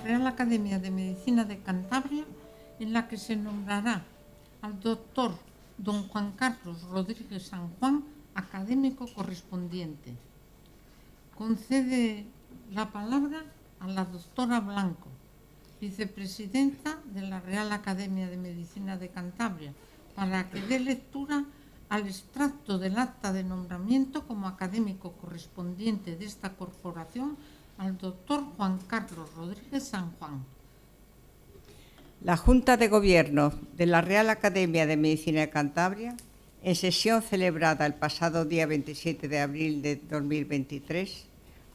Real Academia de Medicina de Cantabria, en la que se nombrará al doctor don Juan Carlos Rodríguez San Juan, académico correspondiente. Concede la palabra a la doctora Blanco, vicepresidenta de la Real Academia de Medicina de Cantabria, para que dé lectura al extracto del acta de nombramiento como académico correspondiente de esta corporación al doctor Juan Carlos Rodríguez San Juan. La Junta de Gobierno de la Real Academia de Medicina de Cantabria, en sesión celebrada el pasado día 27 de abril de 2023,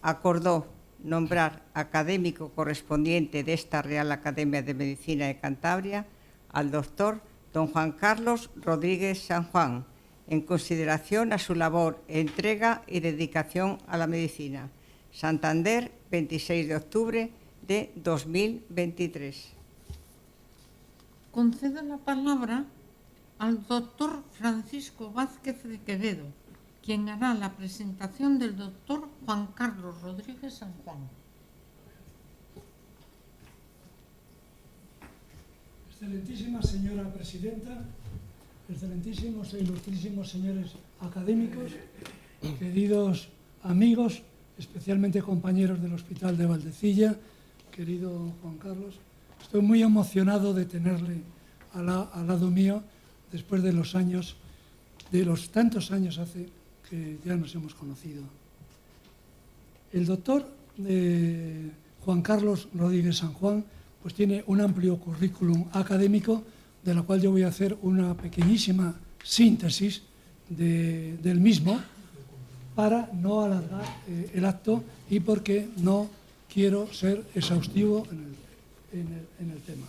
acordó nombrar académico correspondiente de esta Real Academia de Medicina de Cantabria al doctor don Juan Carlos Rodríguez San Juan, en consideración a su labor, entrega y dedicación a la medicina. Santander, 26 de octubre de 2023. Concedo la palabra al doctor Francisco Vázquez de Quevedo, quien hará la presentación del doctor Juan Carlos Rodríguez San Juan. Excelentísima señora presidenta, excelentísimos e ilustrísimos señores académicos, queridos amigos, especialmente compañeros del Hospital de Valdecilla, querido Juan Carlos, estoy muy emocionado de tenerle al lado mío después de los años, de los tantos años hace que ya nos hemos conocido. El doctor Juan Carlos Rodríguez San Juan pues tiene un amplio currículum académico, de la cual yo voy a hacer una pequeñísima síntesis del mismo, para no alargar el acto y porque no quiero ser exhaustivo en el tema.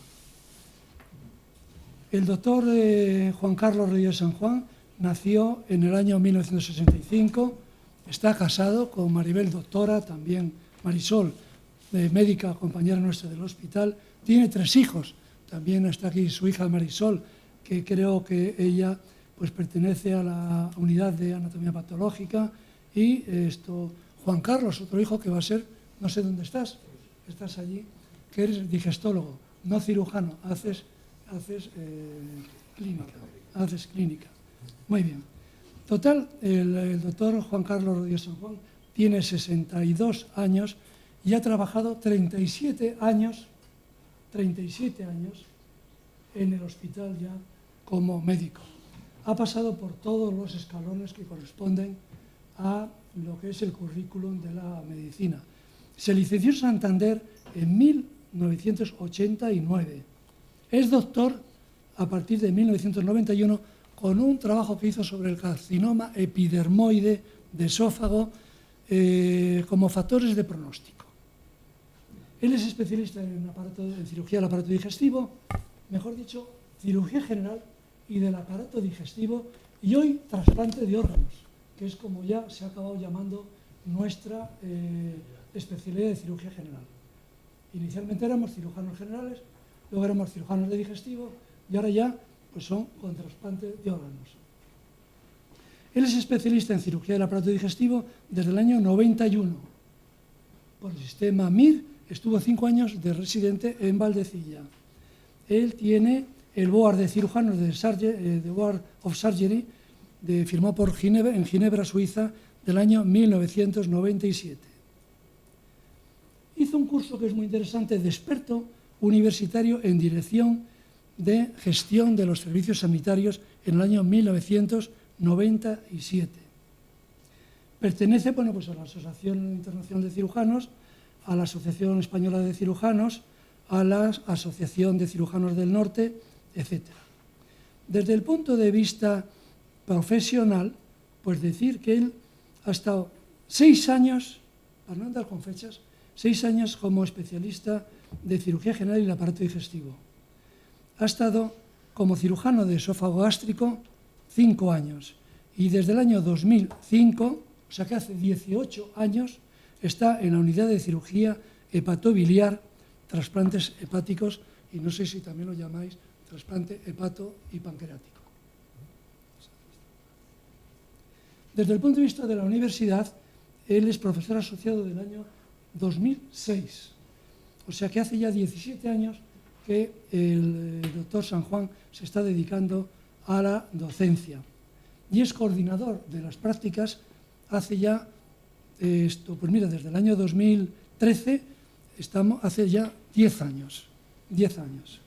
El doctor Juan Carlos Rodríguez San Juan nació en el año 1965, está casado con Maribel Doctora, también Marisol, médica, compañera nuestra del hospital, tiene 3 hijos, también está aquí su hija Marisol, que creo que ella pues pertenece a la unidad de anatomía patológica, y Juan Carlos, otro hijo que va a ser, no sé dónde estás allí, que eres digestólogo, no cirujano, haces clínica. Muy bien. Total, el doctor Juan Carlos Rodríguez San Juan tiene 62 años y ha trabajado 37 años en el hospital ya como médico. Ha pasado por todos los escalones que corresponden a lo que es el currículum de la medicina. Se licenció en Santander en 1989. Es doctor a partir de 1991 con un trabajo que hizo sobre el carcinoma epidermoide de esófago como factores de pronóstico. Él es especialista en cirugía del aparato digestivo, mejor dicho, cirugía general y del aparato digestivo, y hoy trasplante de órganos, que es como ya se ha acabado llamando nuestra especialidad de cirugía general. Inicialmente éramos cirujanos generales, luego éramos cirujanos de digestivo y ahora ya pues son con trasplante de órganos. Él es especialista en cirugía del aparato digestivo desde el año 91. Por el sistema MIR estuvo 5 años de residente en Valdecilla. Él tiene el Board de cirujanos de Board of Surgery, firmado por en Ginebra, Suiza, del año 1997. Hizo un curso que es muy interesante de experto universitario en dirección de gestión de los servicios sanitarios en el año 1997. Pertenece pues a la Asociación Internacional de Cirujanos, a la Asociación Española de Cirujanos, a la Asociación de Cirujanos del Norte, etc. Desde el punto de vista profesional, pues decir que él ha estado 6 años, para no andar con fechas, 6 años como especialista de cirugía general y el aparato digestivo. Ha estado como cirujano de esófago gástrico 5 años y desde el año 2005, o sea que hace 18 años, está en la unidad de cirugía hepatobiliar, trasplantes hepáticos, y no sé si también lo llamáis trasplante hepato y pancreático. Desde el punto de vista de la universidad, él es profesor asociado del año 2006. O sea que hace ya 17 años que el doctor San Juan se está dedicando a la docencia y es coordinador de las prácticas hace ya, pues mira, desde el año 2013, hace ya 10 años. 10 años.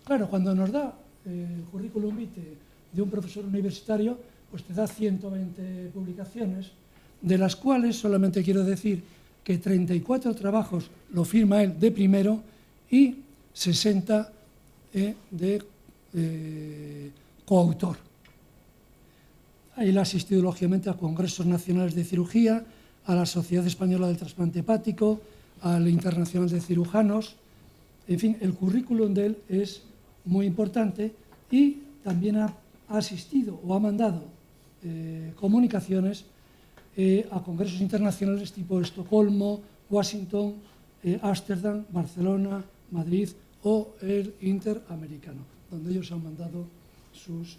Claro, cuando nos da el currículum vitae de un profesor universitario, pues te da 120 publicaciones, de las cuales solamente quiero decir que 34 trabajos lo firma él de primero y 60 de coautor. Él ha asistido, lógicamente, a congresos nacionales de cirugía, a la Sociedad Española del Trasplante Hepático, al Internacional de Cirujanos. En fin, el currículum de él es muy importante y también ha asistido o ha mandado comunicaciones a congresos internacionales tipo Estocolmo, Washington, Ámsterdam, Barcelona, Madrid o el Interamericano, donde ellos han mandado sus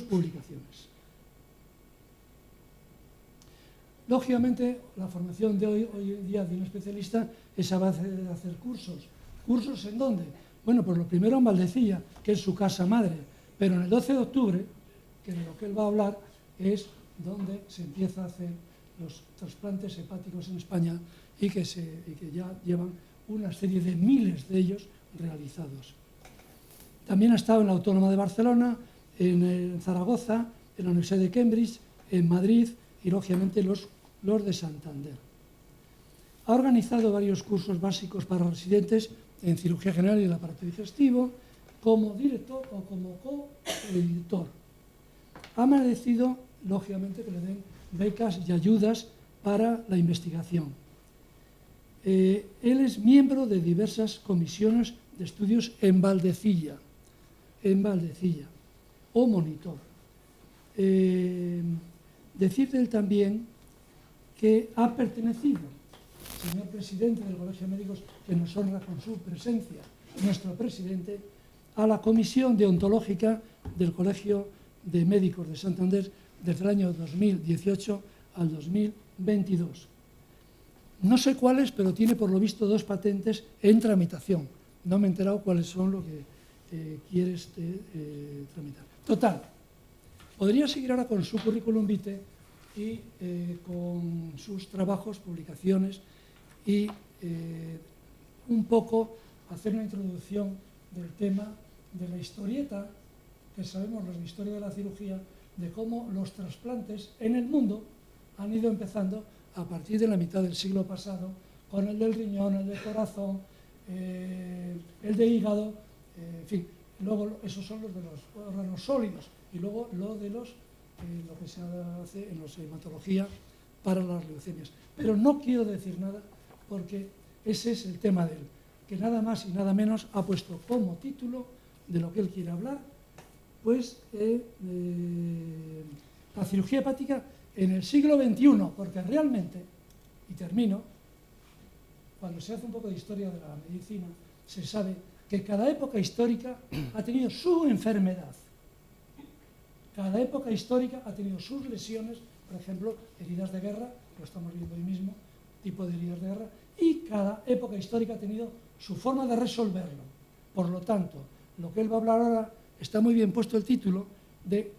publicaciones. Lógicamente, la formación de hoy en día de un especialista es a base de hacer cursos. ¿Cursos en dónde? Bueno, pues lo primero en Valdecilla, que es su casa madre, pero en el 12 de octubre, que de lo que él va a hablar, es donde se empieza a hacer los trasplantes hepáticos en España y que ya llevan una serie de miles de ellos realizados. También ha estado en la Autónoma de Barcelona, en Zaragoza, en la Universidad de Cambridge, en Madrid y, lógicamente, los de Santander. Ha organizado varios cursos básicos para residentes en cirugía general y el aparato digestivo, como director o como coeditor. Ha merecido, lógicamente, que le den becas y ayudas para la investigación. Él es miembro de diversas comisiones de estudios en Valdecilla, o monitor. Decir de él también que ha pertenecido, señor presidente del Colegio de Médicos, que nos honra con su presencia, nuestro presidente, a la comisión deontológica del Colegio de Médicos de Santander desde el año 2018 al 2022. No sé cuáles, pero tiene por lo visto 2 patentes en tramitación. No me he enterado cuáles son lo que quieres tramitar. Total, podría seguir ahora con su currículum vitae y con sus trabajos, publicaciones y un poco hacer una introducción del tema de la historieta, que sabemos los de historia de la cirugía, de cómo los trasplantes en el mundo han ido empezando a partir de la mitad del siglo pasado, con el del riñón, el del corazón, el de hígado, en fin, luego esos son los de los órganos sólidos, y luego lo de lo que se hace en la hematología para las leucemias. Pero no quiero decir nada porque ese es el tema de él, que nada más y nada menos ha puesto como título de lo que él quiere hablar, pues la cirugía hepática en el siglo XXI, porque realmente, y termino, cuando se hace un poco de historia de la medicina, se sabe que cada época histórica ha tenido su enfermedad. Cada época histórica ha tenido sus lesiones, por ejemplo, heridas de guerra, lo estamos viendo hoy mismo, tipo de heridas de guerra, y cada época histórica ha tenido su forma de resolverlo. Por lo tanto, lo que él va a hablar ahora, está muy bien puesto el título de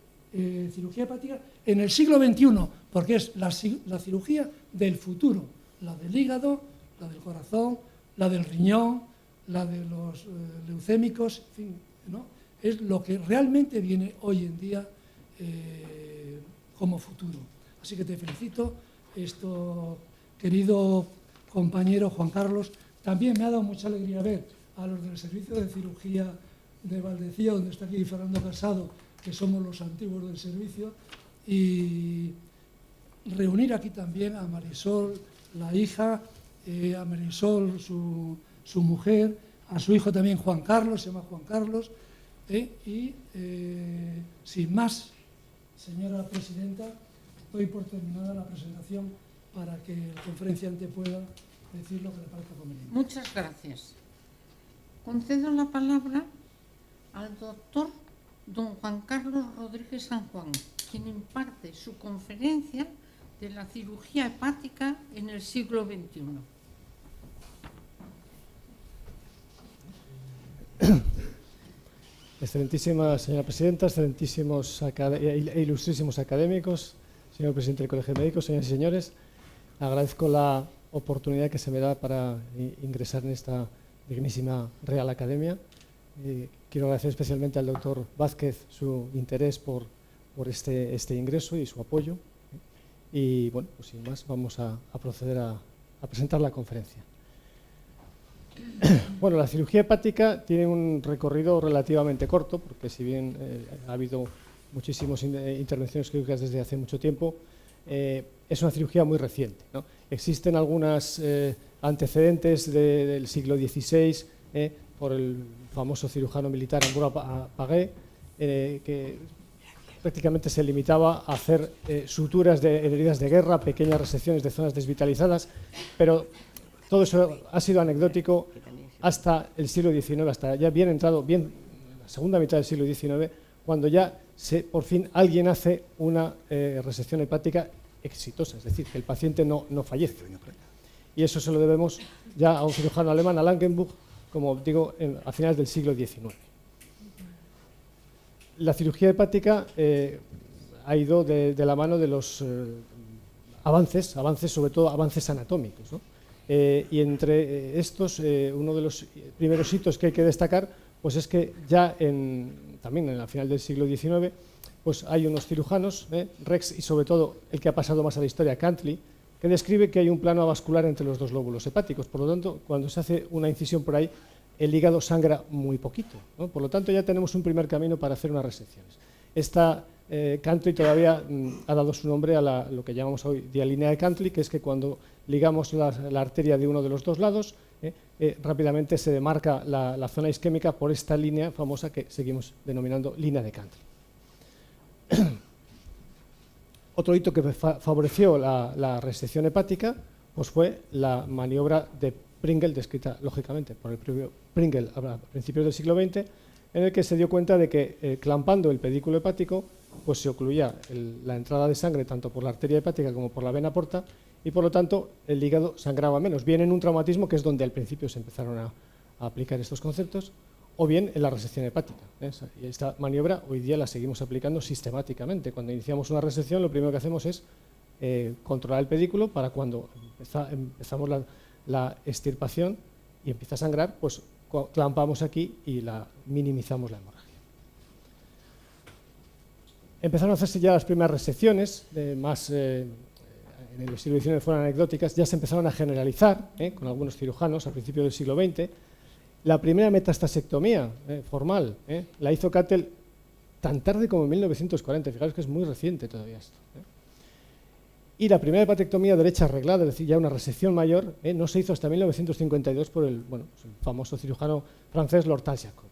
cirugía hepática en el siglo XXI, porque es la cirugía del futuro, la del hígado, la del corazón, la del riñón, la de los leucémicos, en fin, ¿no? Es lo que realmente viene hoy en día como futuro. Así que te felicito, querido compañero Juan Carlos. También me ha dado mucha alegría ver a los del Servicio de Cirugía de Valdecilla, donde está aquí Fernando Casado, que somos los antiguos del servicio, y reunir aquí también a Marisol, la hija, a Marisol, su mujer, a su hijo también Juan Carlos, se llama Juan Carlos, y sin más, señora presidenta, doy por terminada la presentación para que el conferenciante pueda decir lo que le parezca conveniente. Muchas gracias. Concedo la palabra al doctor don Juan Carlos Rodríguez San Juan, quien imparte su conferencia de la cirugía hepática en el siglo XXI. Excelentísima señora presidenta, excelentísimos e ilustrísimos académicos, señor presidente del Colegio de Médicos, señoras y señores, agradezco la oportunidad que se me da para ingresar en esta dignísima Real Academia. Quiero agradecer especialmente al doctor Vázquez su interés por este ingreso y su apoyo. Y bueno, pues sin más vamos a proceder a presentar la conferencia. Bueno, la cirugía hepática tiene un recorrido relativamente corto, porque si bien ha habido muchísimas intervenciones quirúrgicas desde hace mucho tiempo, es una cirugía muy reciente, ¿no? Existen algunos antecedentes del siglo XVI por el famoso cirujano militar Ambroise Paré, que prácticamente se limitaba a hacer suturas de heridas de guerra, pequeñas resecciones de zonas desvitalizadas, pero todo eso ha sido anecdótico hasta el siglo XIX, hasta ya bien entrado, bien la segunda mitad del siglo XIX, cuando ya por fin alguien hace una resección hepática exitosa, es decir, que el paciente no fallece. Y eso se lo debemos ya a un cirujano alemán, a Langenbuch, como digo, a finales del siglo XIX. La cirugía hepática ha ido de la mano de los avances, sobre todo avances anatómicos, ¿no? Y entre estos, uno de los primeros hitos que hay que destacar, pues es que ya también en la final del siglo XIX, pues hay unos cirujanos, Rex y sobre todo el que ha pasado más a la historia, Cantley, que describe que hay un plano avascular entre los dos lóbulos hepáticos. Por lo tanto, cuando se hace una incisión por ahí, el hígado sangra muy poquito, ¿no? Por lo tanto, ya tenemos un primer camino para hacer unas resecciones. Cantley todavía ha dado su nombre a lo que llamamos hoy dialínea de Cantley, que es que cuando ligamos la arteria de uno de los dos lados, rápidamente se demarca la zona isquémica por esta línea famosa que seguimos denominando línea de Cantley. Otro hito que favoreció la resección hepática pues fue la maniobra de Pringle, descrita lógicamente por el propio Pringle a principios del siglo XX, en el que se dio cuenta de que clampando el pedículo hepático pues se ocluía la entrada de sangre tanto por la arteria hepática como por la vena porta y por lo tanto el hígado sangraba menos, bien en un traumatismo, que es donde al principio se empezaron a aplicar estos conceptos, o bien en la resección hepática. Y esta maniobra hoy día la seguimos aplicando sistemáticamente. Cuando iniciamos una resección, lo primero que hacemos es controlar el pedículo para cuando empezamos la extirpación y empieza a sangrar, pues clampamos aquí y minimizamos la hemorragia. Empezaron a hacerse ya las primeras resecciones, en el siglo XIX fueron anecdóticas, ya se empezaron a generalizar con algunos cirujanos a principios del siglo XX. La primera metastasectomía formal la hizo Cattell tan tarde como en 1940, fijaros que es muy reciente todavía esto. Y la primera hepatectomía derecha arreglada, es decir, ya una resección mayor, no se hizo hasta 1952 por el famoso cirujano francés Lord Taljacob.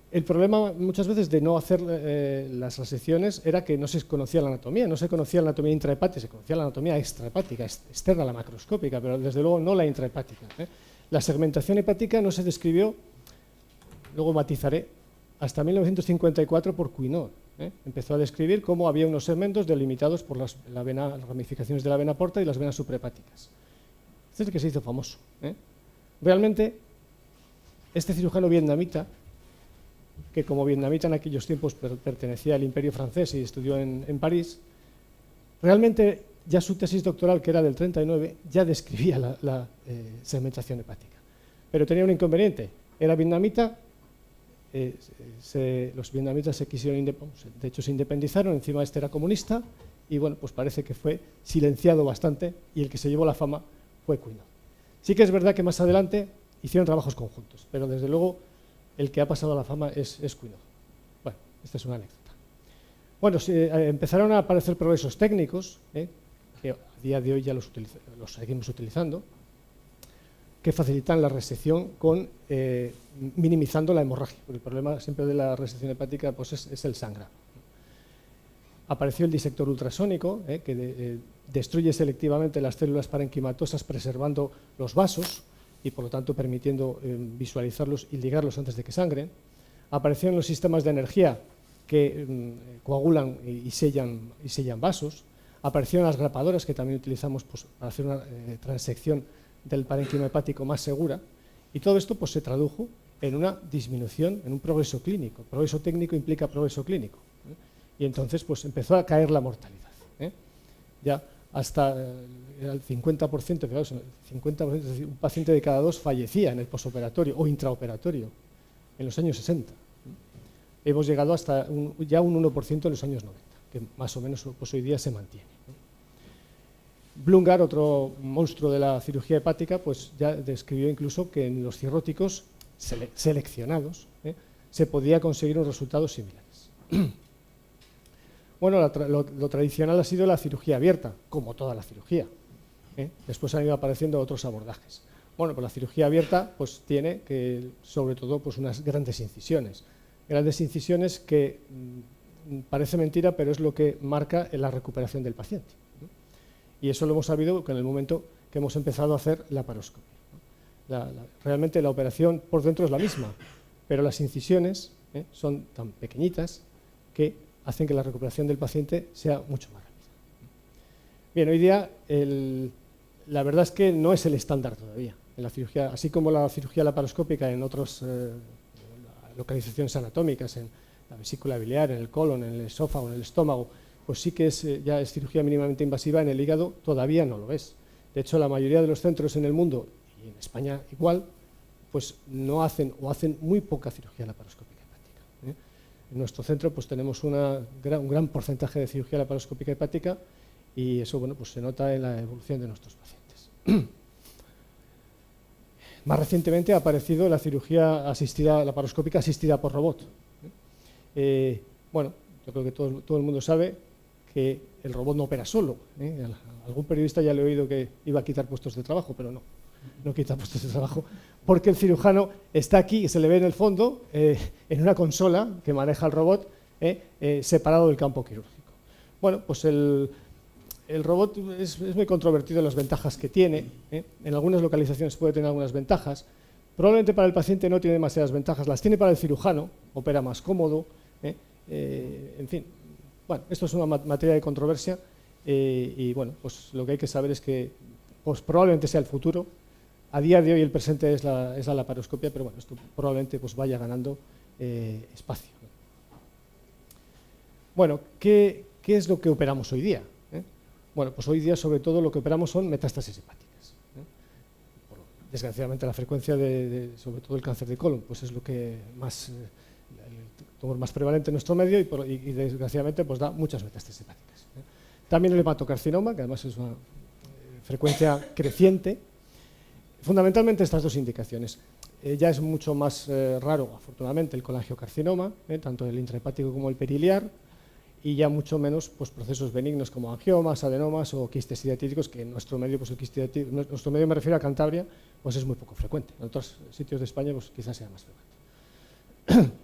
El problema muchas veces de no hacer las resecciones era que no se conocía la anatomía, no se conocía la anatomía intrahepática, se conocía la anatomía extrahepática, externa, la macroscópica, pero desde luego no la intrahepática. La segmentación hepática no se describió, luego matizaré, hasta 1954 por Cuinot. Empezó a describir cómo había unos segmentos delimitados por las ramificaciones de la vena porta y las venas suprahepáticas. Este es el que se hizo famoso. Realmente, este cirujano vietnamita, que como vietnamita en aquellos tiempos pertenecía al Imperio francés y estudió en París, realmente ya su tesis doctoral, que era del 39, ya describía la segmentación hepática. Pero tenía un inconveniente, era vietnamita, los vietnamitas de hecho se independizaron, encima este era comunista, y bueno, pues parece que fue silenciado bastante, y el que se llevó la fama fue Cuinot. Sí que es verdad que más adelante hicieron trabajos conjuntos, pero desde luego el que ha pasado a la fama es Cuinot. Bueno, esta es una anécdota. Bueno, empezaron a aparecer progresos técnicos, que a día de hoy ya los seguimos utilizando, que facilitan la resección minimizando la hemorragia, porque el problema siempre de la resección hepática pues es el sangrado. Apareció el disector ultrasónico, que destruye selectivamente las células parenquimatosas preservando los vasos y por lo tanto permitiendo visualizarlos y ligarlos antes de que sangren. Aparecieron los sistemas de energía que coagulan y sellan vasos. Aparecieron las grapadoras que también utilizamos pues, para hacer una transección del parénquima hepático más segura. Y todo esto pues, se tradujo en una disminución, en un progreso clínico. Progreso técnico implica progreso clínico. Y entonces pues, empezó a caer la mortalidad. Ya hasta el 50%, fijaos, el 50%, es decir, un paciente de cada 2 fallecía en el posoperatorio o intraoperatorio en los años 60. Hemos llegado hasta ya un 1% en los años 90, que más o menos pues, hoy día se mantiene. Blumgart, otro monstruo de la cirugía hepática, pues ya describió incluso que en los cirróticos seleccionados se podía conseguir unos resultados similares. Bueno, lo tradicional ha sido la cirugía abierta, como toda la cirugía. Después han ido apareciendo otros abordajes. Bueno, pues la cirugía abierta pues, tiene que, sobre todo pues, unas grandes incisiones. Grandes incisiones que parece mentira, pero es lo que marca la recuperación del paciente. Y eso lo hemos sabido en el momento que hemos empezado a hacer la laparoscopia. Realmente la operación por dentro es la misma, pero las incisiones son tan pequeñitas que hacen que la recuperación del paciente sea mucho más rápida. Bien, hoy día la verdad es que no es el estándar todavía en la cirugía, así como la cirugía laparoscópica en otras localizaciones anatómicas, en la vesícula biliar, en el colon, en el esófago, en el estómago, pues sí que ya es cirugía mínimamente invasiva. En el hígado todavía no lo es. De hecho, la mayoría de los centros en el mundo, y en España igual, pues no hacen o hacen muy poca cirugía laparoscópica hepática. En nuestro centro pues tenemos un gran porcentaje de cirugía laparoscópica hepática y eso bueno, pues se nota en la evolución de nuestros pacientes. Más recientemente ha aparecido la cirugía laparoscópica asistida por robot. Bueno, yo creo que todo el mundo sabe que el robot no opera solo. Algún periodista ya le he oído que iba a quitar puestos de trabajo, pero no quita puestos de trabajo, porque el cirujano está aquí y se le ve en el fondo, en una consola que maneja el robot, separado del campo quirúrgico. Bueno, pues el robot es muy controvertido en las ventajas que tiene. En algunas localizaciones puede tener algunas ventajas. Probablemente para el paciente no tiene demasiadas ventajas, las tiene para el cirujano, opera más cómodo. En fin, bueno, esto es una materia de controversia y bueno, pues lo que hay que saber es que pues probablemente sea el futuro. A día de hoy el presente es la laparoscopia, pero bueno, esto probablemente pues vaya ganando espacio. Bueno, ¿qué es lo que operamos hoy día? Bueno, pues hoy día sobre todo lo que operamos son metástasis hepáticas. Desgraciadamente la frecuencia sobre todo el cáncer de colon, pues es lo que más, el tumor más prevalente en nuestro medio y desgraciadamente pues da muchas metástasis hepáticas. También el hepatocarcinoma, que además es una frecuencia creciente. Fundamentalmente estas dos indicaciones. Ya es mucho más raro, afortunadamente, el colangiocarcinoma, tanto el intrahepático como el periliar, y ya mucho menos pues, procesos benignos como angiomas, adenomas o quistes hidratídicos, que en nuestro medio, pues, nuestro medio me refiero a Cantabria, pues es muy poco frecuente. En otros sitios de España pues, quizás sea más frecuente.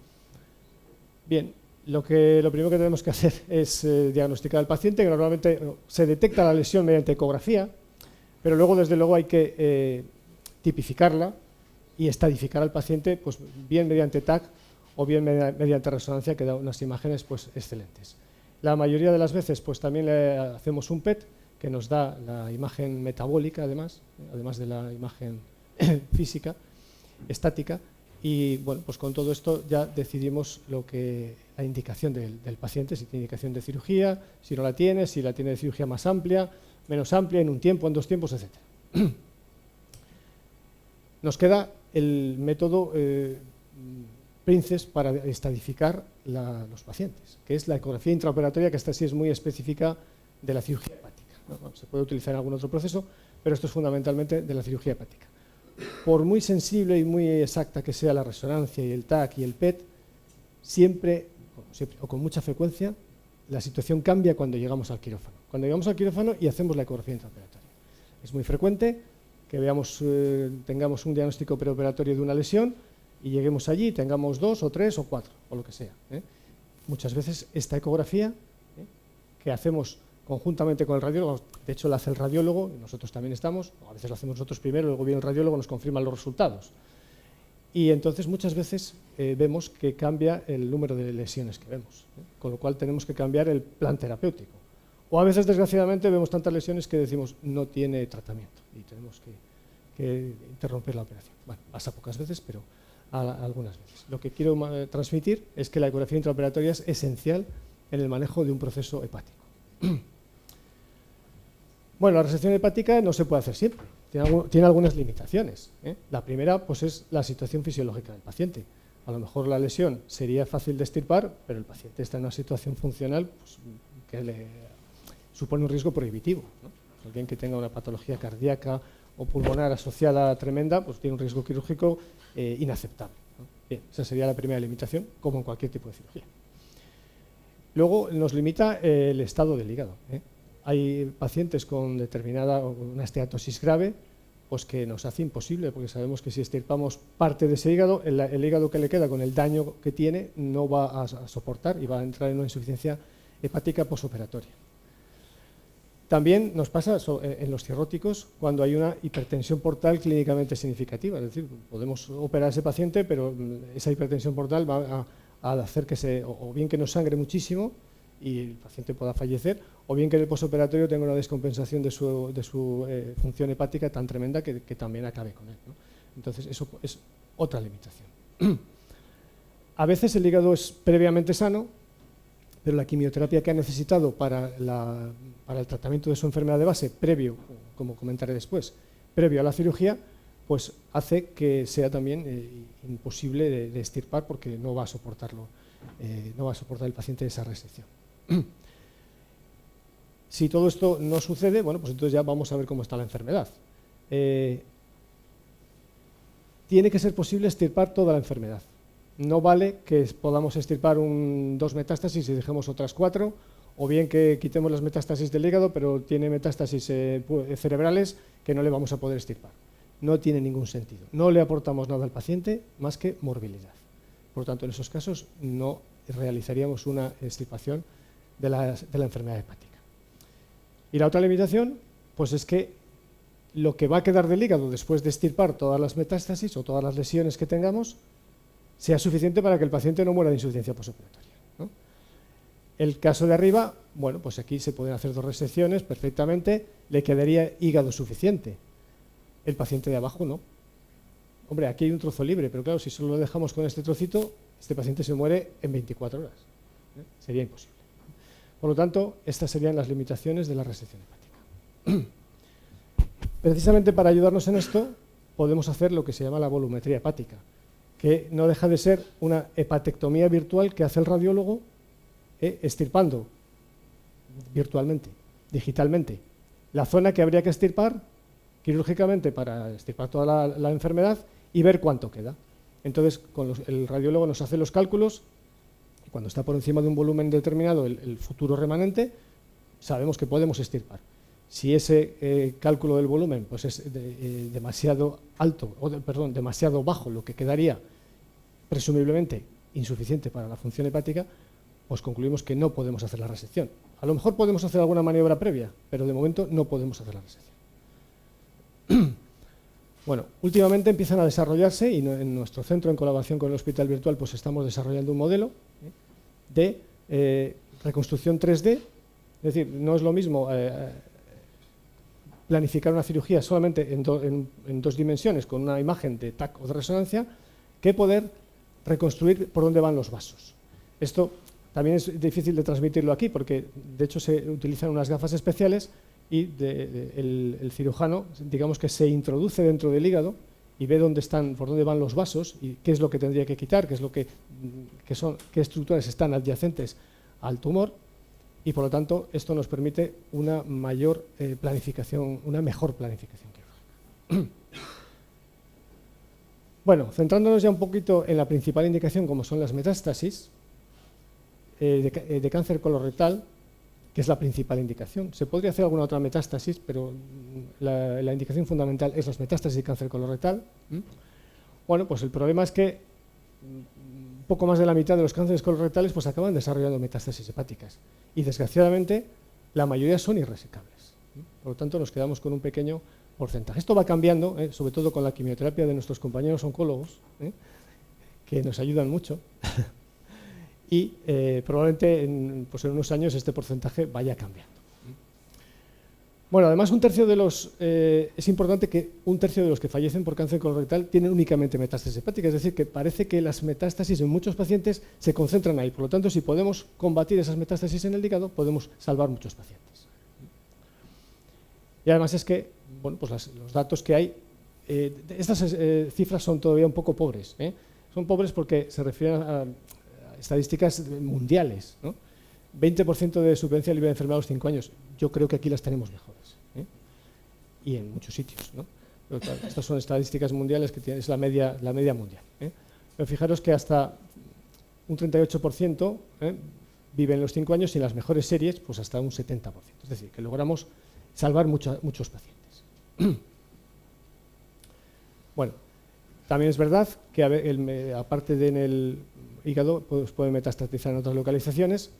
Bien, lo primero que tenemos que hacer es diagnosticar al paciente, que normalmente se detecta la lesión mediante ecografía, pero luego, desde luego, hay que tipificarla y estadificar al paciente, pues bien mediante TAC o bien mediante resonancia, que da unas imágenes pues, excelentes. La mayoría de las veces pues, también le hacemos un PET, que nos da la imagen metabólica, además de la imagen física, estática, y bueno, pues con todo esto ya decidimos la indicación del paciente, si tiene indicación de cirugía, si no la tiene, si la tiene de cirugía más amplia, menos amplia, en un tiempo, en 2 tiempos, etc. Nos queda el método PRINCES para estadificar los pacientes, que es la ecografía intraoperatoria, que esta sí es muy específica de la cirugía hepática. Bueno, se puede utilizar en algún otro proceso, pero esto es fundamentalmente de la cirugía hepática. Por muy sensible y muy exacta que sea la resonancia y el TAC y el PET, siempre o con mucha frecuencia, la situación cambia cuando llegamos al quirófano. Cuando llegamos al quirófano y hacemos la ecografía intraoperatoria. Es muy frecuente que tengamos un diagnóstico preoperatorio de una lesión y lleguemos allí, tengamos 2 o 3 o 4, o lo que sea. Muchas veces esta ecografía, que hacemos conjuntamente con el radiólogo, de hecho la hace el radiólogo, y nosotros también estamos, o a veces lo hacemos nosotros primero, luego viene el radiólogo, nos confirma los resultados. Y entonces muchas veces vemos que cambia el número de lesiones que vemos, con lo cual tenemos que cambiar el plan terapéutico. O a veces, desgraciadamente, vemos tantas lesiones que decimos no tiene tratamiento y tenemos que interrumpir la operación. Bueno, pasa pocas veces, pero algunas veces. Lo que quiero transmitir es que la ecografía intraoperatoria es esencial en el manejo de un proceso hepático. Bueno, la resección hepática no se puede hacer siempre, tiene algunas limitaciones, ¿eh? La primera pues, es la situación fisiológica del paciente. A lo mejor la lesión sería fácil de extirpar, pero el paciente está en una situación funcional pues, que le supone un riesgo prohibitivo, ¿no? Alguien que tenga una patología cardíaca o pulmonar asociada tremenda, pues tiene un riesgo quirúrgico inaceptable, ¿no? Bien, esa sería la primera limitación, como en cualquier tipo de cirugía. Luego nos limita el estado del hígado, ¿eh? Hay pacientes con determinada una esteatosis grave, pues que nos hace imposible, porque sabemos que si extirpamos parte de ese hígado, el hígado que le queda con el daño que tiene no va a soportar y va a entrar en una insuficiencia hepática posoperatoria. También nos pasa en los cirróticos cuando hay una hipertensión portal clínicamente significativa, es decir, podemos operar a ese paciente, pero esa hipertensión portal va a hacer que o bien que nos sangre muchísimo y el paciente pueda fallecer, o bien que en el posoperatorio tenga una descompensación de su función hepática tan tremenda que también acabe con él, ¿no? Entonces, eso es otra limitación. A veces el hígado es previamente sano, pero la quimioterapia que ha necesitado para el tratamiento de su enfermedad de base, previo, como comentaré después, previo a la cirugía, pues hace que sea también imposible de extirpar porque no va a soportarlo, no va a soportar el paciente esa resección. Si todo esto no sucede, bueno, pues entonces ya vamos a ver cómo está la enfermedad. Tiene que ser posible extirpar toda la enfermedad. No vale que podamos extirpar 2 metástasis y dejemos otras 4, o bien que quitemos las metástasis del hígado, pero tiene metástasis cerebrales que no le vamos a poder extirpar. No tiene ningún sentido. No le aportamos nada al paciente más que morbilidad. Por lo tanto, en esos casos no realizaríamos una extirpación de la enfermedad hepática. Y la otra limitación, pues es que lo que va a quedar del hígado después de extirpar todas las metástasis o todas las lesiones que tengamos sea suficiente para que el paciente no muera de insuficiencia posoperatoria, ¿no? El caso de arriba, bueno, pues aquí se pueden hacer 2 resecciones perfectamente, le quedaría hígado suficiente. El paciente de abajo no. Hombre, aquí hay un trozo libre, pero claro, si solo lo dejamos con este trocito, este paciente se muere en 24 horas. Sería imposible. Por lo tanto, estas serían las limitaciones de la resección hepática. Precisamente para ayudarnos en esto, podemos hacer lo que se llama la volumetría hepática, que no deja de ser una hepatectomía virtual que hace el radiólogo extirpando virtualmente, digitalmente, la zona que habría que extirpar quirúrgicamente para extirpar toda la enfermedad y ver cuánto queda. Entonces, el radiólogo nos hace los cálculos y cuando está por encima de un volumen determinado, el futuro remanente, sabemos que podemos extirpar. Si ese cálculo del volumen pues es demasiado alto, demasiado bajo, lo que quedaría presumiblemente insuficiente para la función hepática, pues concluimos que no podemos hacer la resección. A lo mejor podemos hacer alguna maniobra previa, pero de momento no podemos hacer la resección. Bueno, últimamente empiezan a desarrollarse, y en nuestro centro, en colaboración con el Hospital Virtual, pues estamos desarrollando un modelo de reconstrucción 3D, es decir, no es lo mismo planificar una cirugía solamente en 2 dimensiones, con una imagen de TAC o de resonancia, que poder reconstruir por dónde van los vasos. Esto también es difícil de transmitirlo aquí, porque de hecho se utilizan unas gafas especiales y el cirujano, digamos que se introduce dentro del hígado y ve por dónde van los vasos y qué es lo que tendría que quitar, qué estructuras están adyacentes al tumor, y por lo tanto esto nos permite una mayor planificación, una mejor planificación quirúrgica. Bueno, centrándonos ya un poquito en la principal indicación, como son las metástasis de cáncer colorectal, que es la principal indicación. Se podría hacer alguna otra metástasis, pero la indicación fundamental es las metástasis de cáncer colorectal. Bueno, pues el problema es que poco más de la mitad de los cánceres colorectales pues acaban desarrollando metástasis hepáticas. Y desgraciadamente la mayoría son irresecables. Por lo tanto nos quedamos con un pequeño porcentaje. Esto va cambiando, sobre todo con la quimioterapia de nuestros compañeros oncólogos, que nos ayudan mucho. Y probablemente en unos años este porcentaje vaya cambiando. Bueno, además es importante que 1/3 de los que fallecen por cáncer colorectal tienen únicamente metástasis hepática, es decir, que parece que las metástasis en muchos pacientes se concentran ahí. Por lo tanto, si podemos combatir esas metástasis en el hígado, podemos salvar muchos pacientes. Y además es que, bueno, pues los datos que hay, estas cifras son todavía un poco pobres. Son pobres porque se refieren a estadísticas mundiales, ¿no? 20% de supervivencia libre de enfermedad a los 5 años. Yo creo que aquí las tenemos mejores. Y en muchos sitios, ¿no? Pero, claro, estas son estadísticas mundiales que es la media mundial. Pero fijaros que hasta un 38% viven los 5 años y en las mejores series pues hasta un 70%. Es decir, que logramos salvar muchos pacientes. Bueno, también es verdad que aparte de en el hígado pues puede metastatizar en otras localizaciones,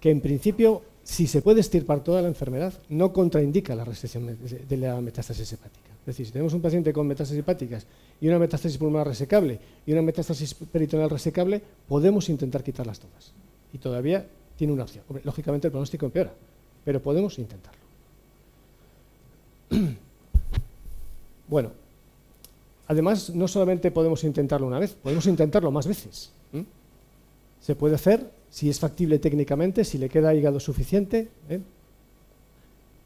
que en principio, si se puede extirpar toda la enfermedad, no contraindica la resección de la metástasis hepática. Es decir, si tenemos un paciente con metástasis hepáticas y una metástasis pulmonar resecable y una metástasis peritoneal resecable, podemos intentar quitarlas todas. Y todavía tiene una opción. Hombre, lógicamente el pronóstico empeora, pero podemos intentarlo. Bueno, además no solamente podemos intentarlo una vez, podemos intentarlo más veces. Se puede hacer, si es factible técnicamente, si le queda hígado suficiente,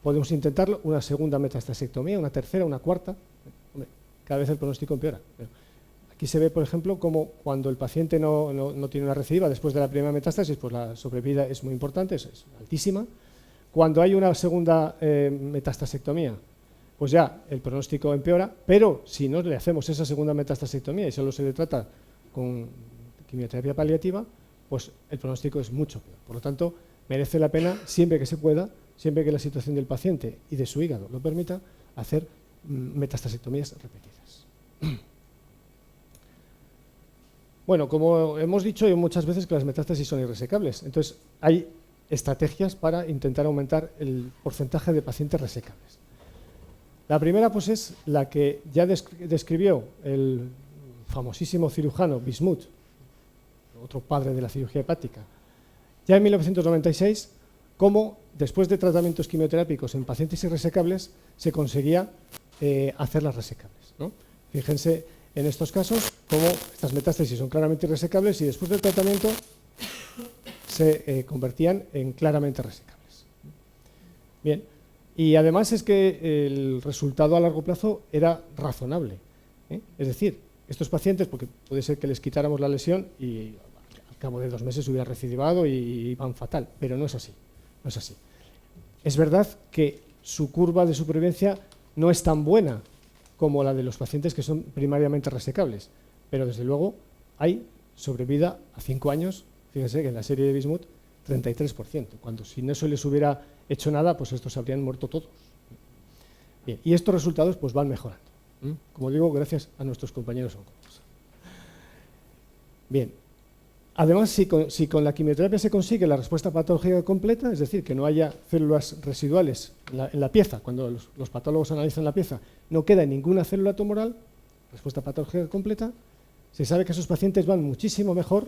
podemos intentarlo una segunda metastasectomía, una tercera, una cuarta. Hombre, cada vez el pronóstico empeora. Aquí se ve, por ejemplo, como cuando el paciente no tiene una recidiva después de la primera metástasis, pues la sobrevida es muy importante, es altísima. Cuando hay una segunda metastasectomía, pues ya el pronóstico empeora, pero si no le hacemos esa segunda metastasectomía y solo se le trata con quimioterapia paliativa, pues el pronóstico es mucho peor. Por lo tanto, merece la pena, siempre que se pueda, siempre que la situación del paciente y de su hígado lo permita, hacer metastasectomías repetidas. Bueno, como hemos dicho muchas veces que las metástasis son irresecables, entonces hay estrategias para intentar aumentar el porcentaje de pacientes resecables. La primera pues es la que ya describió el famosísimo cirujano Bismuth, otro padre de la cirugía hepática, ya en 1996, cómo después de tratamientos quimioterápicos en pacientes irresecables se conseguía hacerlas resecables, ¿no? Fíjense en estos casos cómo estas metástasis son claramente irresecables y después del tratamiento se convertían en claramente resecables. Bien, y además es que el resultado a largo plazo era razonable, es decir, estos pacientes, porque puede ser que les quitáramos la lesión y al cabo de 2 meses hubiera recidivado y van fatal, pero no es así, no es así. Es verdad que su curva de supervivencia no es tan buena como la de los pacientes que son primariamente resecables, pero desde luego hay sobrevida a 5 años, fíjense que en la serie de Bismuth, 33%, cuando si no se les hubiera hecho nada, pues estos habrían muerto todos. Bien, y estos resultados pues van mejorando, como digo, gracias a nuestros compañeros oncólogos. Bien, además, si con la quimioterapia se consigue la respuesta patológica completa, es decir, que no haya células residuales en la pieza, cuando los patólogos analizan la pieza, no queda ninguna célula tumoral, respuesta patológica completa, se sabe que esos pacientes van muchísimo mejor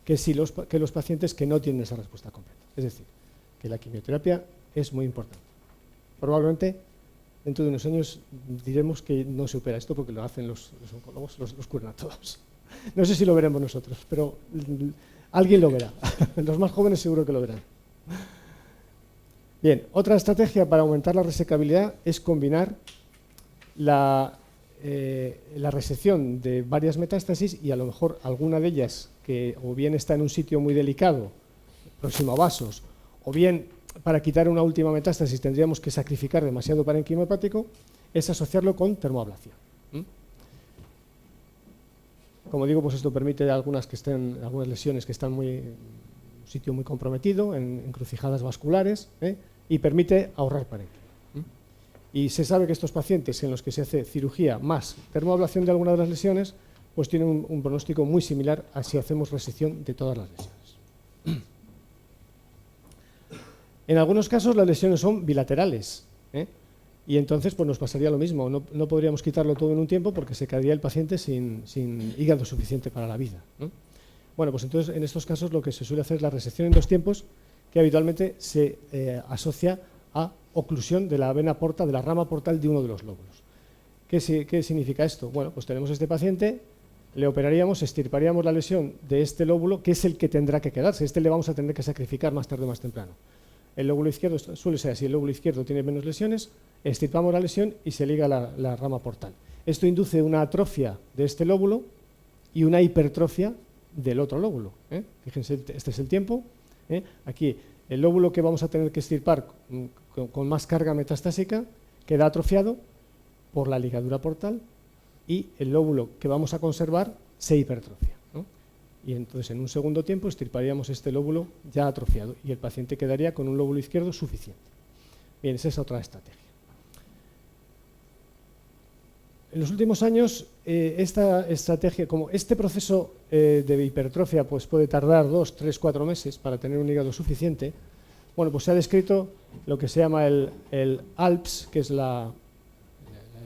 que los pacientes que no tienen esa respuesta completa. Es decir, que la quimioterapia es muy importante. Probablemente, dentro de unos años, diremos que no se opera esto porque lo hacen los oncólogos, los curan a todos. No sé si lo veremos nosotros, pero alguien lo verá. Los más jóvenes seguro que lo verán. Bien, otra estrategia para aumentar la resecabilidad es combinar la resección de varias metástasis y a lo mejor alguna de ellas que o bien está en un sitio muy delicado, próximo a vasos, o bien para quitar una última metástasis tendríamos que sacrificar demasiado parénquima hepático, es asociarlo con termoablación. Como digo, pues esto permite algunas lesiones que están en un sitio muy comprometido, en encrucijadas vasculares, y permite ahorrar parénquima. Y se sabe que estos pacientes en los que se hace cirugía más termoablación de alguna de las lesiones, pues tienen un pronóstico muy similar a si hacemos resección de todas las lesiones. En algunos casos las lesiones son bilaterales, y entonces pues nos pasaría lo mismo, no podríamos quitarlo todo en un tiempo porque se quedaría el paciente sin hígado suficiente para la vida, ¿no? Bueno, pues entonces en estos casos lo que se suele hacer es la resección en 2 tiempos, que habitualmente se asocia a oclusión de la vena porta, de la rama portal de uno de los lóbulos. ¿Qué significa esto? Bueno, pues tenemos este paciente, le operaríamos, extirparíamos la lesión de este lóbulo, que es el que tendrá que quedarse. Este le vamos a tener que sacrificar más tarde o más temprano. El lóbulo izquierdo suele ser así, el lóbulo izquierdo tiene menos lesiones, extirpamos la lesión y se liga la rama portal. Esto induce una atrofia de este lóbulo y una hipertrofia del otro lóbulo. Fíjense, este es el tiempo. Aquí, el lóbulo que vamos a tener que extirpar con más carga metastásica queda atrofiado por la ligadura portal y el lóbulo que vamos a conservar se hipertrofia, ¿no? Y entonces en un segundo tiempo extirparíamos este lóbulo ya atrofiado y el paciente quedaría con un lóbulo izquierdo suficiente. Bien, esa es otra estrategia. En los últimos años, esta estrategia, como este proceso de hipertrofia pues puede tardar 2, 3, 4 meses para tener un hígado suficiente, bueno, pues se ha descrito lo que se llama el ALPS, que es el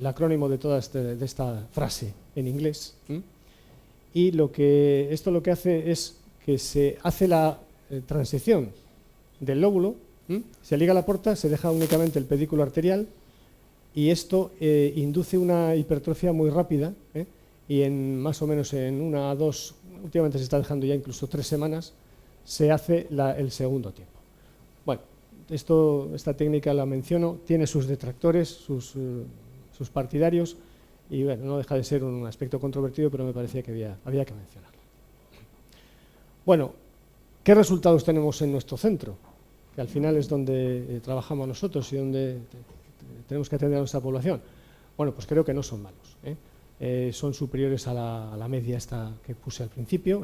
acrónimo de toda esta frase en inglés. Y esto lo que hace es que se hace la transición del lóbulo, se liga la porta, se deja únicamente el pedículo arterial y esto induce una hipertrofia muy rápida y en más o menos en 1 a 2, últimamente se está dejando ya incluso 3 semanas, se hace el segundo tiempo. Bueno, esta técnica la menciono, tiene sus detractores, sus partidarios, y bueno, no deja de ser un aspecto controvertido, pero me parecía que había que mencionarlo. Bueno, ¿qué resultados tenemos en nuestro centro? Que al final es donde trabajamos nosotros y donde tenemos que atender a nuestra población. Bueno, pues creo que no son malos. Son superiores a la media esta que puse al principio,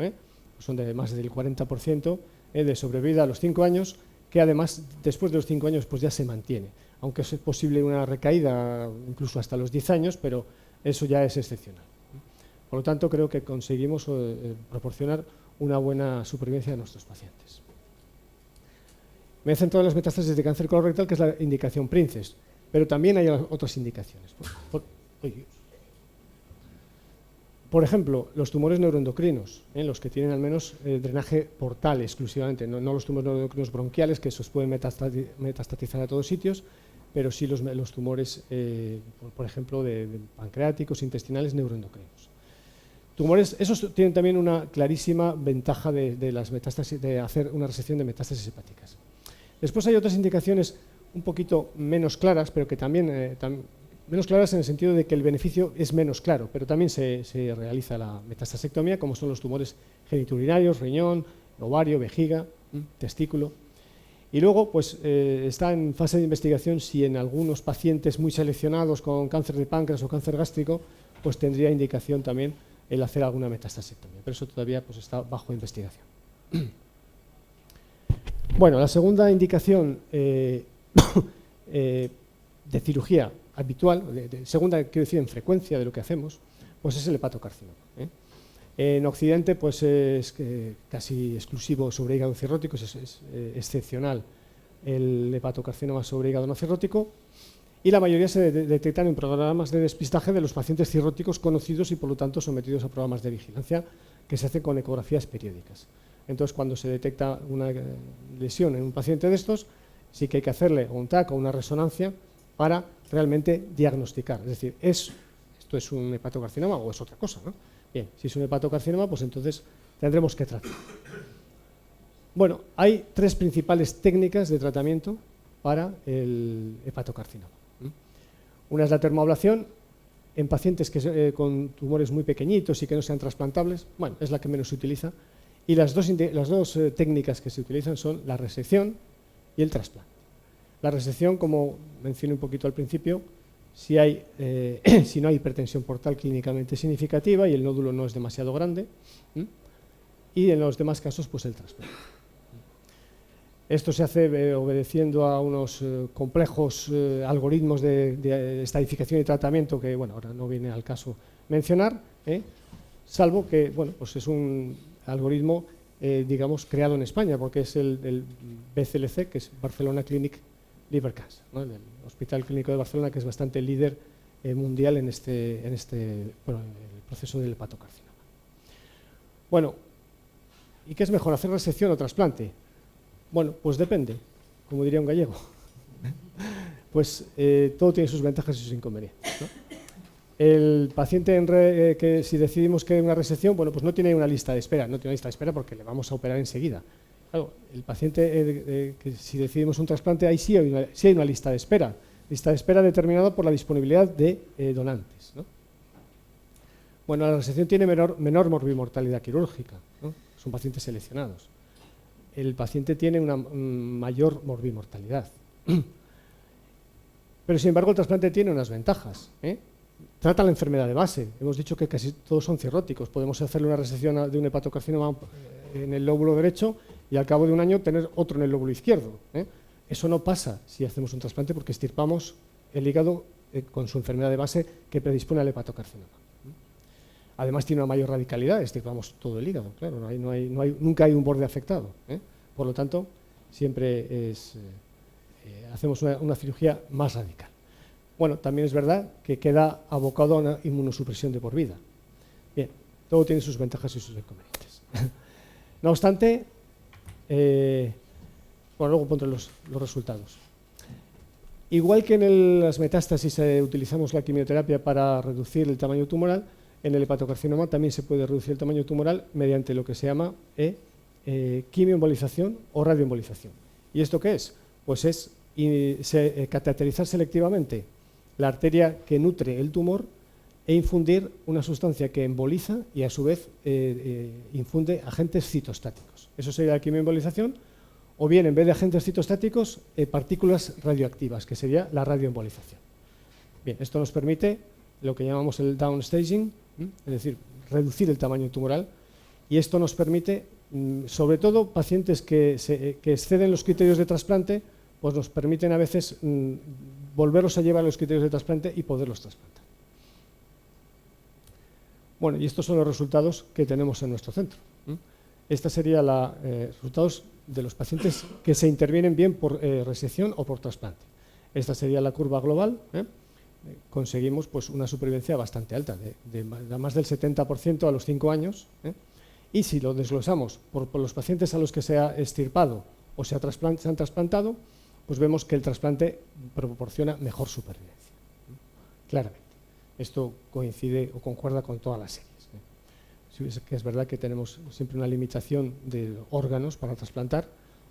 son de más del 40% de sobrevida a los 5 años, que además después de los 5 años pues ya se mantiene, aunque es posible una recaída incluso hasta los 10 años, pero eso ya es excepcional. Por lo tanto, creo que conseguimos proporcionar una buena supervivencia a nuestros pacientes. Me he centrado en las metástasis de cáncer colorectal, que es la indicación PRINCES, pero también hay otras indicaciones. Por ejemplo, los tumores neuroendocrinos, los que tienen al menos drenaje portal exclusivamente, no los tumores neuroendocrinos bronquiales, que esos pueden metastatizar a todos sitios, pero sí los tumores, por ejemplo, de pancreáticos, intestinales, neuroendocrinos. Tumores, esos tienen también una clarísima ventaja de las metástasis, de hacer una resección de metástasis hepáticas. Después hay otras indicaciones un poquito menos claras, pero que también, menos claras en el sentido de que el beneficio es menos claro, pero también se realiza la metastasectomía, como son los tumores genitourinarios, riñón, ovario, vejiga, testículo. Y luego, pues, está en fase de investigación si en algunos pacientes muy seleccionados con cáncer de páncreas o cáncer gástrico, pues tendría indicación también el hacer alguna metastasectomía, pero eso todavía pues, está bajo investigación. Bueno, la segunda indicación de cirugía habitual, segunda, quiero decir, en frecuencia de lo que hacemos, pues es el hepatocarcinoma. En Occidente, pues es casi exclusivo sobre hígado cirrótico, es excepcional el hepatocarcinoma sobre hígado no cirrótico, y la mayoría se detectan en programas de despistaje de los pacientes cirróticos conocidos y por lo tanto sometidos a programas de vigilancia que se hacen con ecografías periódicas. Entonces, cuando se detecta una lesión en un paciente de estos, sí que hay que hacerle un TAC o una resonancia para realmente diagnosticar. Es decir, ¿esto es un hepatocarcinoma o es otra cosa, ¿no? Bien, si es un hepatocarcinoma, pues entonces tendremos que tratar. Bueno, hay 3 principales técnicas de tratamiento para el hepatocarcinoma. Una es la termoablación en pacientes con tumores muy pequeñitos y que no sean trasplantables. Bueno, es la que menos se utiliza. Y las dos técnicas que se utilizan son la resección y el trasplante. La resección, como mencioné un poquito al principio, si no hay hipertensión portal clínicamente significativa y el nódulo no es demasiado grande, y en los demás casos, pues el trasplante. Esto se hace obedeciendo a unos complejos algoritmos de estadificación y tratamiento que, bueno, ahora no viene al caso mencionar, salvo que, bueno, pues es un algoritmo, digamos, creado en España, porque es el BCLC, que es Barcelona Clinic Liver Cancer, ¿no? El Hospital Clínico de Barcelona, que es bastante líder mundial en el proceso del hepatocarcinoma. Bueno, ¿y qué es mejor, hacer resección o trasplante? Bueno, pues depende, como diría un gallego. pues todo tiene sus ventajas y sus inconvenientes, ¿no? El paciente que si decidimos que hay una resección, bueno, pues no tiene una lista de espera, no tiene una lista de espera porque le vamos a operar enseguida. Claro, el paciente que si decidimos un trasplante, ahí sí hay una lista de espera determinada por la disponibilidad de donantes, ¿no? Bueno, la resección tiene menor morbimortalidad quirúrgica, ¿no? Son pacientes seleccionados. El paciente tiene una mayor morbimortalidad. Pero, sin embargo, el trasplante tiene unas ventajas, ¿eh? Trata la enfermedad de base. Hemos dicho que casi todos son cirróticos. Podemos hacerle una resección de un hepatocarcinoma en el lóbulo derecho y al cabo de un año tener otro en el lóbulo izquierdo, ¿eh? Eso no pasa si hacemos un trasplante porque extirpamos el hígado con su enfermedad de base que predispone al hepatocarcinoma. Además tiene una mayor radicalidad, extirpamos todo el hígado, claro, nunca hay un borde afectado, ¿eh? Por lo tanto, siempre hacemos una cirugía más radical. Bueno, también es verdad que queda abocado a una inmunosupresión de por vida. Bien, todo tiene sus ventajas y sus inconvenientes. No obstante, bueno, luego pondré los resultados. Igual que en las metástasis utilizamos la quimioterapia para reducir el tamaño tumoral, en el hepatocarcinoma también se puede reducir el tamaño tumoral mediante lo que se llama quimioembolización o radioembolización. ¿Y esto qué es? Pues es cateterizar selectivamente la arteria que nutre el tumor e infundir una sustancia que emboliza y a su vez infunde agentes citostáticos. Eso sería la quimioembolización, o bien en vez de agentes citostáticos, partículas radioactivas, que sería la radioembolización. Bien, esto nos permite lo que llamamos el downstaging, es decir, reducir el tamaño tumoral, y esto nos permite, sobre todo pacientes que exceden los criterios de trasplante, pues nos permiten a veces volverlos a llevar a los criterios de trasplante y poderlos trasplantar. Bueno, y estos son los resultados que tenemos en nuestro centro. Estos serían los resultados de los pacientes que se intervienen bien por resección o por trasplante. Esta sería la curva global. Conseguimos pues, una supervivencia bastante alta, de más del 70% a los 5 años. Y si lo desglosamos por los pacientes a los que se ha extirpado o se han trasplantado, pues vemos que el trasplante proporciona mejor supervivencia. Claramente. Esto coincide o concuerda con todas las series. Sí, que es verdad que tenemos siempre una limitación de órganos para trasplantar,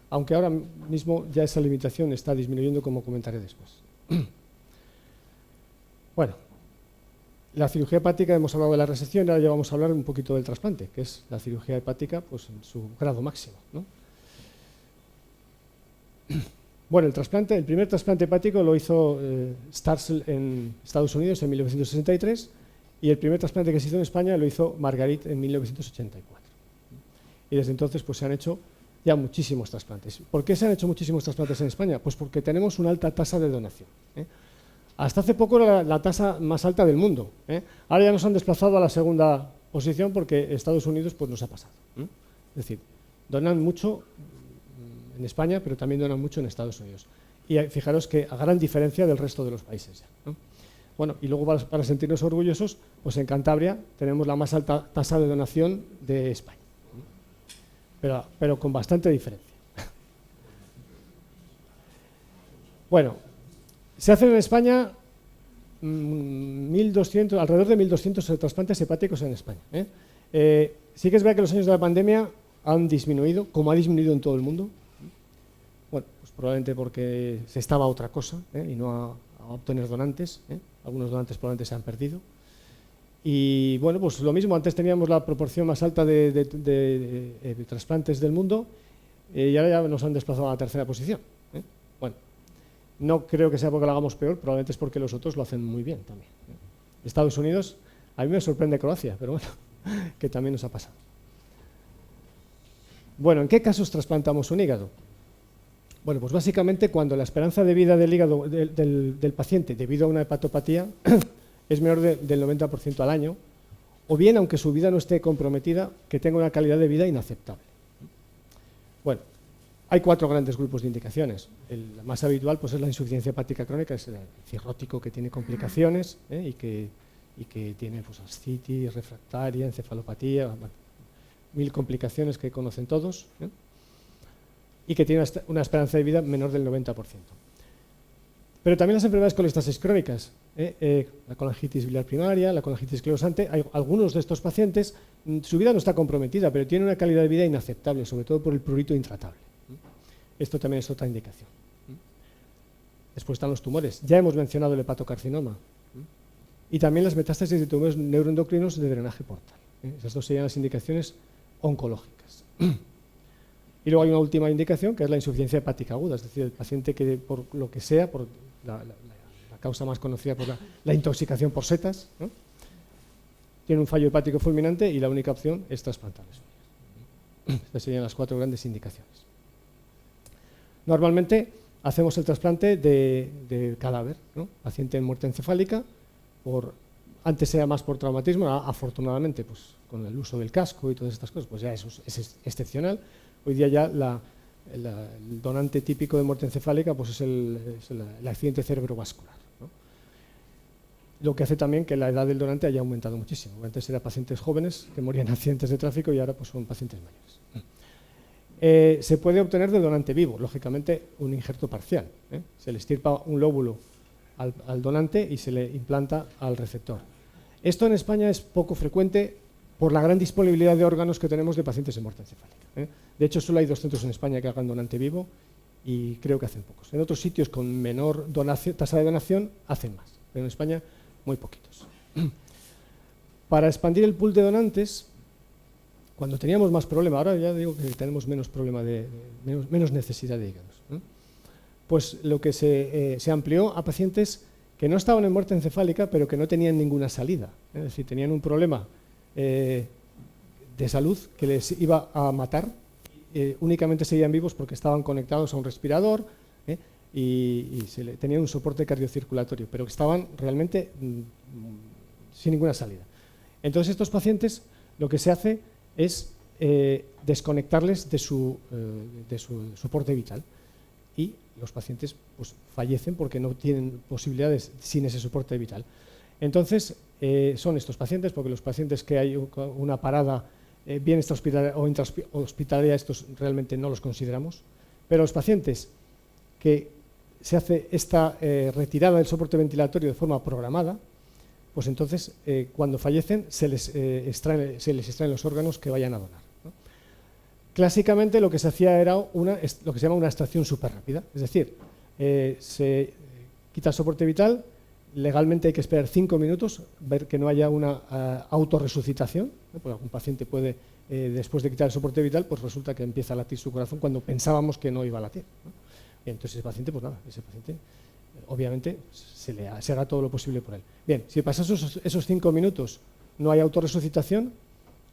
aunque ahora mismo ya esa limitación está disminuyendo, como comentaré después. Bueno, la cirugía hepática, hemos hablado de la resección, ahora ya vamos a hablar un poquito del trasplante, que es la cirugía hepática pues, en su grado máximo, ¿no? Bueno, el primer trasplante hepático lo hizo Starzl en Estados Unidos en 1963 y el primer trasplante que se hizo en España lo hizo Margarit en 1984. Y desde entonces pues, se han hecho ya muchísimos trasplantes. ¿Por qué se han hecho muchísimos trasplantes en España? Pues porque tenemos una alta tasa de donación. Hasta hace poco era la tasa más alta del mundo. Ahora ya nos han desplazado a la segunda posición porque Estados Unidos pues, nos ha pasado. Es decir, donan mucho en España, pero también donan mucho en Estados Unidos. Y fijaros que a gran diferencia del resto de los países ya, ¿no? Bueno, y luego para sentirnos orgullosos, pues en Cantabria tenemos la más alta tasa de donación de España. Pero con bastante diferencia. Bueno, se hacen en España alrededor de 1.200 trasplantes hepáticos en España. Sí que es verdad que los años de la pandemia han disminuido, como ha disminuido en todo el mundo. Bueno, pues probablemente porque se estaba a otra cosa y no a obtener donantes. Algunos donantes probablemente se han perdido. Y bueno, pues lo mismo, antes teníamos la proporción más alta de trasplantes del mundo y ahora ya nos han desplazado a la tercera posición. Bueno, no creo que sea porque lo hagamos peor, probablemente es porque los otros lo hacen muy bien también. Estados Unidos, a mí me sorprende Croacia, pero bueno, que también nos ha pasado. Bueno, ¿en qué casos trasplantamos un hígado? Bueno, pues básicamente cuando la esperanza de vida del hígado del paciente debido a una hepatopatía es menor del 90% al año, o bien, aunque su vida no esté comprometida, que tenga una calidad de vida inaceptable. Bueno, hay 4 grandes grupos de indicaciones. El más habitual pues, es la insuficiencia hepática crónica, es el cirrótico que tiene complicaciones y que tiene pues, ascitis, refractaria, encefalopatía, bueno, 1000 complicaciones que conocen todos, y que tiene una esperanza de vida menor del 90%. Pero también las enfermedades colestasis crónicas, la colangitis biliar primaria, la colangitis esclerosante, algunos de estos pacientes, su vida no está comprometida, pero tienen una calidad de vida inaceptable, sobre todo por el prurito intratable. Esto también es otra indicación. Después están los tumores. Ya hemos mencionado el hepatocarcinoma. Y también las metástasis de tumores neuroendocrinos de drenaje portal. Esas dos serían las indicaciones oncológicas. Y luego hay una última indicación, que es la insuficiencia hepática aguda, es decir, el paciente que por lo que sea, por la causa más conocida por la intoxicación por setas, ¿no?, tiene un fallo hepático fulminante y la única opción es trasplantarles. Estas serían las 4 grandes indicaciones. Normalmente hacemos el trasplante de cadáver, ¿no?, paciente en muerte encefálica, antes era más por traumatismo, afortunadamente pues, con el uso del casco y todas estas cosas, pues ya eso es excepcional. Hoy día ya el donante típico de muerte encefálica pues es el accidente cerebrovascular, ¿no? Lo que hace también que la edad del donante haya aumentado muchísimo. Antes eran pacientes jóvenes que morían en accidentes de tráfico y ahora pues son pacientes mayores. Se puede obtener de donante vivo, lógicamente un injerto parcial. Se le estirpa un lóbulo al donante y se le implanta al receptor. Esto en España es poco frecuente por la gran disponibilidad de órganos que tenemos de pacientes en muerte encefálica. De hecho, solo hay 2 centros en España que hagan donante vivo y creo que hacen pocos. En otros sitios con menor tasa de donación hacen más, pero en España muy poquitos. Para expandir el pool de donantes, cuando teníamos más problema, ahora ya digo que tenemos menos problema menos necesidad de hígados, ¿no?, pues lo que se amplió a pacientes que no estaban en muerte encefálica, pero que no tenían ninguna salida. Es decir, tenían un problema de salud que les iba a matar, únicamente seguían vivos porque estaban conectados a un respirador y tenían un soporte cardiocirculatorio, pero que estaban realmente sin ninguna salida. Entonces, estos pacientes lo que se hace es desconectarles de su soporte vital y los pacientes pues, fallecen porque no tienen posibilidades sin ese soporte vital. Entonces, son estos pacientes, porque los pacientes que hay una parada bien extrahospitalaria o intrahospitalaria, estos realmente no los consideramos, pero los pacientes que se hace esta retirada del soporte ventilatorio de forma programada, pues entonces cuando fallecen se les extraen los órganos que vayan a donar, ¿no? Clásicamente lo que se hacía era lo que se llama una extracción súper rápida, es decir, se quita el soporte vital, legalmente hay que esperar 5 minutos, ver que no haya una autorresucitación, ¿no?, porque algún paciente puede, después de quitar el soporte vital, pues resulta que empieza a latir su corazón cuando pensábamos que no iba a latir, ¿no? Y entonces ese paciente, pues nada, obviamente se hará todo lo posible por él. Bien, si pasan esos 5 minutos no hay autorresucitación,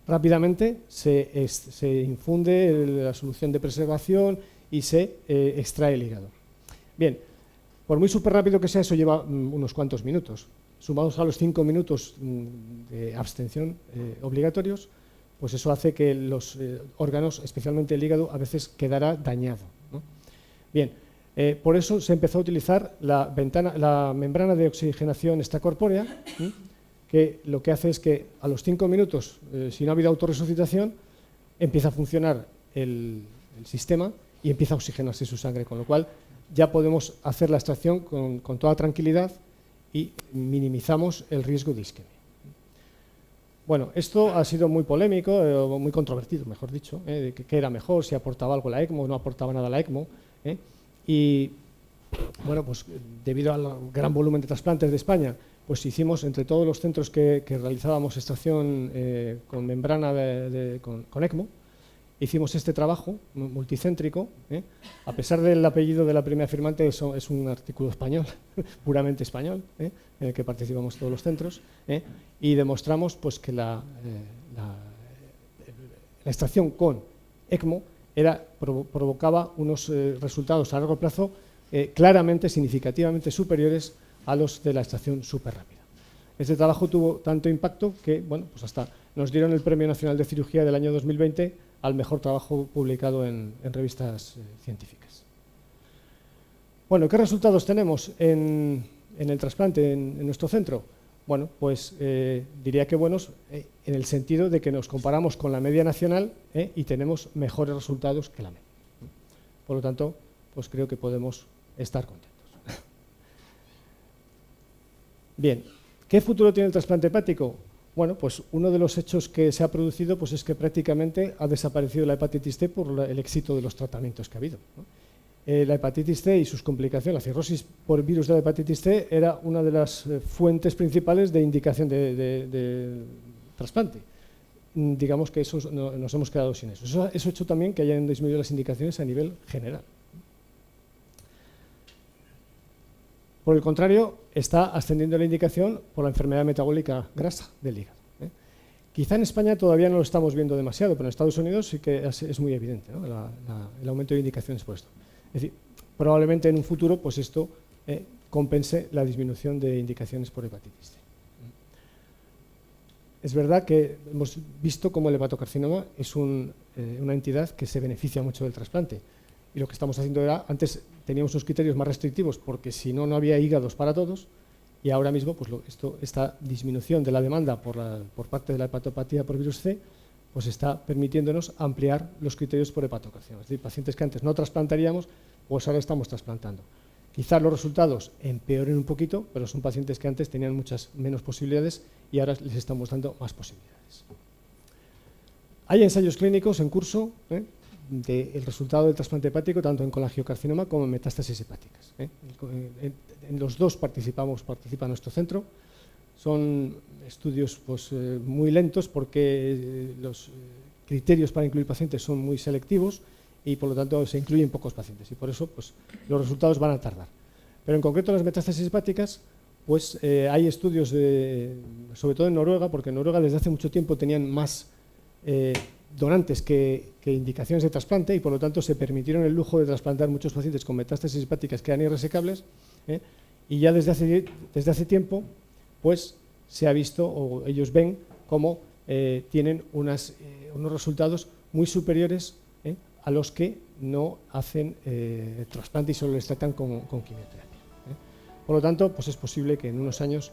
rápidamente se infunde la solución de preservación y se extrae el hígado. Bien, por muy súper rápido que sea, eso lleva unos cuantos minutos. Sumados a los 5 minutos de abstención obligatorios, pues eso hace que los órganos, especialmente el hígado, a veces quedará dañado, ¿no? Bien, por eso se empezó a utilizar la membrana de oxigenación extracorpórea, que lo que hace es que a los 5 minutos, si no ha habido autorresucitación, empieza a funcionar el sistema y empieza a oxigenarse su sangre, con lo cual ya podemos hacer la extracción con toda tranquilidad y minimizamos el riesgo de isquemia. Bueno, esto ha sido muy polémico, muy controvertido, mejor dicho, de qué era mejor, si aportaba algo la ECMO o no aportaba nada la ECMO. Y bueno, pues debido al gran volumen de trasplantes de España, pues hicimos entre todos los centros que realizábamos extracción con membrana con ECMO, hicimos este trabajo multicéntrico. A pesar del apellido de la primera firmante, eso es un artículo español, puramente español, en el que participamos todos los centros, y demostramos pues, que la extracción con ECMO provocaba unos resultados a largo plazo claramente, significativamente superiores a los de la extracción súper rápida. Este trabajo tuvo tanto impacto que, bueno, pues hasta nos dieron el Premio Nacional de Cirugía del año 2020 al mejor trabajo publicado en revistas científicas. Bueno, ¿qué resultados tenemos en el trasplante en nuestro centro? Bueno, pues diría que buenos en el sentido de que nos comparamos con la media nacional y tenemos mejores resultados que la media. Por lo tanto, pues creo que podemos estar contentos. Bien, ¿qué futuro tiene el trasplante hepático? Bueno, pues uno de los hechos que se ha producido pues es que prácticamente ha desaparecido la hepatitis C por el éxito de los tratamientos que ha habido, ¿no? La hepatitis C y sus complicaciones, la cirrosis por virus de la hepatitis C era una de las fuentes principales de indicación de trasplante. Digamos que nos hemos quedado sin eso. Eso ha hecho también que hayan disminuido las indicaciones a nivel general. Por el contrario, está ascendiendo la indicación por la enfermedad metabólica grasa del hígado. Quizá en España todavía no lo estamos viendo demasiado, pero en Estados Unidos sí que es muy evidente, ¿no? El aumento de indicaciones por esto. Es decir, probablemente en un futuro pues esto compense la disminución de indicaciones por hepatitis C. Es verdad que hemos visto cómo el hepatocarcinoma es una entidad que se beneficia mucho del trasplante. Y lo que estamos haciendo era, antes teníamos unos criterios más restrictivos porque si no, no había hígados para todos, y ahora mismo pues esta disminución de la demanda por parte de la hepatopatía por virus C pues está permitiéndonos ampliar los criterios por hepatocarcinoma. Es decir, pacientes que antes no trasplantaríamos, pues ahora estamos trasplantando. Quizás los resultados empeoren un poquito, pero son pacientes que antes tenían muchas menos posibilidades y ahora les estamos dando más posibilidades. Hay ensayos clínicos en curso del resultado del trasplante hepático, tanto en colangiocarcinoma como en metástasis hepáticas. En los dos participa nuestro centro. Son estudios pues, muy lentos porque los criterios para incluir pacientes son muy selectivos y por lo tanto se incluyen pocos pacientes y por eso pues, los resultados van a tardar. Pero en concreto las metástasis hepáticas pues, hay estudios, sobre todo en Noruega, porque en Noruega desde hace mucho tiempo tenían más donantes que indicaciones de trasplante y por lo tanto se permitieron el lujo de trasplantar muchos pacientes con metástasis hepáticas que eran irresecables y ya desde hace tiempo pues se ha visto o ellos ven cómo tienen unos resultados muy superiores a los que no hacen trasplante y solo les tratan con quimioterapia. Por lo tanto, pues es posible que en unos años,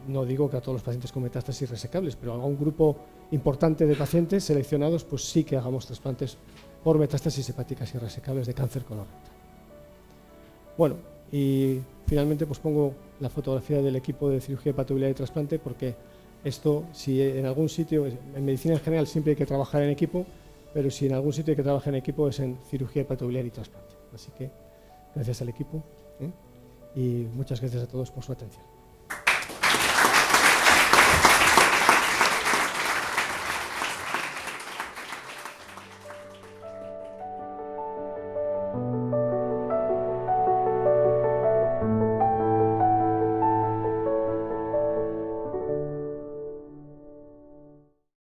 no digo que a todos los pacientes con metástasis resecables, pero a un grupo importante de pacientes seleccionados, pues sí que hagamos trasplantes por metástasis hepáticas irresecables de cáncer colorectal. Bueno, y finalmente pues pongo la fotografía del equipo de cirugía hepatobiliar y trasplante porque esto, si en algún sitio, en medicina en general siempre hay que trabajar en equipo, pero si en algún sitio hay que trabajar en equipo es en cirugía hepatobiliar y trasplante. Así que gracias al equipo y muchas gracias a todos por su atención.